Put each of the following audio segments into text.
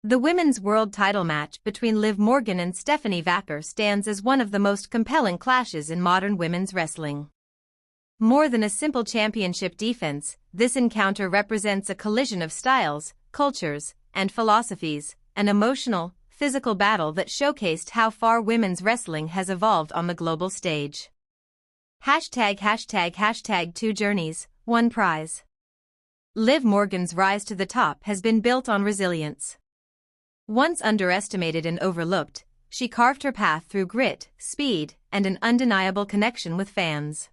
The women's world title match between Liv Morgan and Stephanie Vaquer stands as one of the most compelling clashes in modern women's wrestling. More than a simple championship defense, this encounter represents a collision of styles, cultures, and philosophies, an emotional, physical battle that showcased how far women's wrestling has evolved on the global stage. #2 journeys, one prize. Liv Morgan's rise to the top has been built on resilience. Once underestimated and overlooked, she carved her path through grit, speed, and an undeniable connection with fans.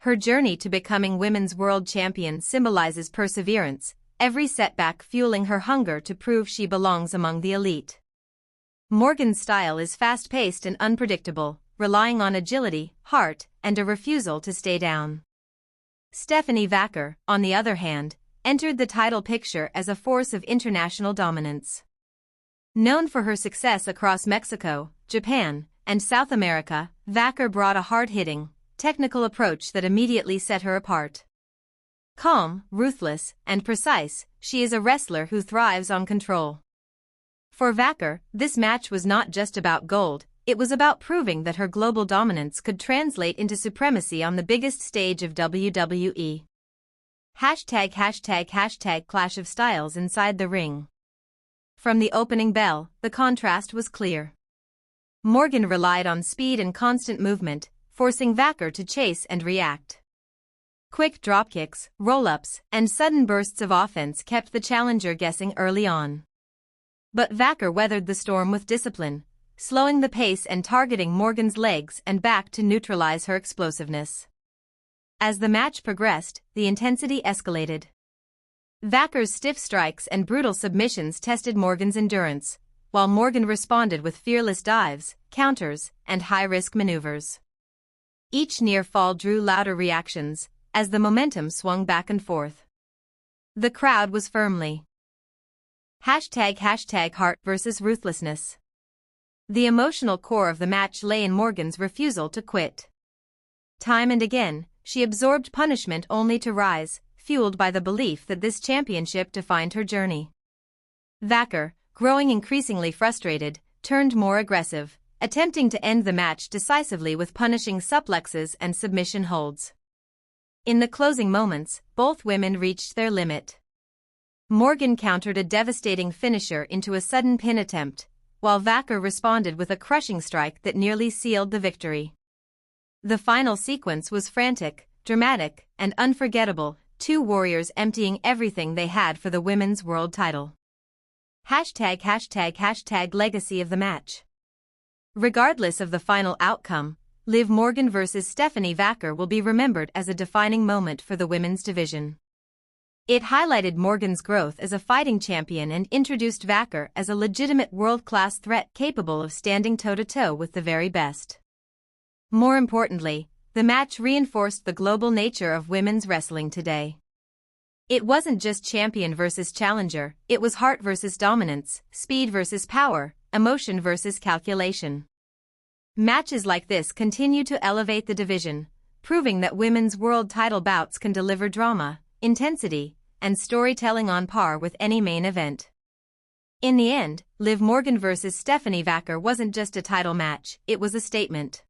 Her journey to becoming women's world champion symbolizes perseverance, every setback fueling her hunger to prove she belongs among the elite. Morgan's style is fast-paced and unpredictable, relying on agility, heart, and a refusal to stay down. Stephanie Vaquer, on the other hand, entered the title picture as a force of international dominance. Known for her success across Mexico, Japan, and South America, Vaquer brought a hard-hitting, technical approach that immediately set her apart. Calm, ruthless, and precise, she is a wrestler who thrives on control. For Vaquer, this match was not just about gold, it was about proving that her global dominance could translate into supremacy on the biggest stage of WWE. #Clash of styles inside the ring. From the opening bell, the contrast was clear. Morgan relied on speed and constant movement, forcing Vaquer to chase and react. Quick dropkicks, roll-ups, and sudden bursts of offense kept the challenger guessing early on. But Vaquer weathered the storm with discipline, slowing the pace and targeting Morgan's legs and back to neutralize her explosiveness. As the match progressed, the intensity escalated. Vaquer's stiff strikes and brutal submissions tested Morgan's endurance, while Morgan responded with fearless dives, counters, and high-risk maneuvers. Each near fall drew louder reactions, as the momentum swung back and forth. The crowd was firmly #heart versus ruthlessness. The emotional core of the match lay in Morgan's refusal to quit. Time and again, she absorbed punishment only to rise, fueled by the belief that this championship defined her journey. Vaquer, growing increasingly frustrated, turned more aggressive, attempting to end the match decisively with punishing suplexes and submission holds. In the closing moments, both women reached their limit. Morgan countered a devastating finisher into a sudden pin attempt, while Vaquer responded with a crushing strike that nearly sealed the victory. The final sequence was frantic, dramatic, and unforgettable, two warriors emptying everything they had for the women's world title. #legacy of the match. Regardless of the final outcome, Liv Morgan vs. Stephanie Vaquer will be remembered as a defining moment for the women's division. It highlighted Morgan's growth as a fighting champion and introduced Vaquer as a legitimate world-class threat capable of standing toe-to-toe with the very best. More importantly, the match reinforced the global nature of women's wrestling today. It wasn't just champion versus challenger, it was heart versus dominance, speed versus power, emotion versus calculation. Matches like this continue to elevate the division, proving that women's world title bouts can deliver drama, intensity, and storytelling on par with any main event. In the end, Liv Morgan vs. Stephanie Vaquer wasn't just a title match, it was a statement.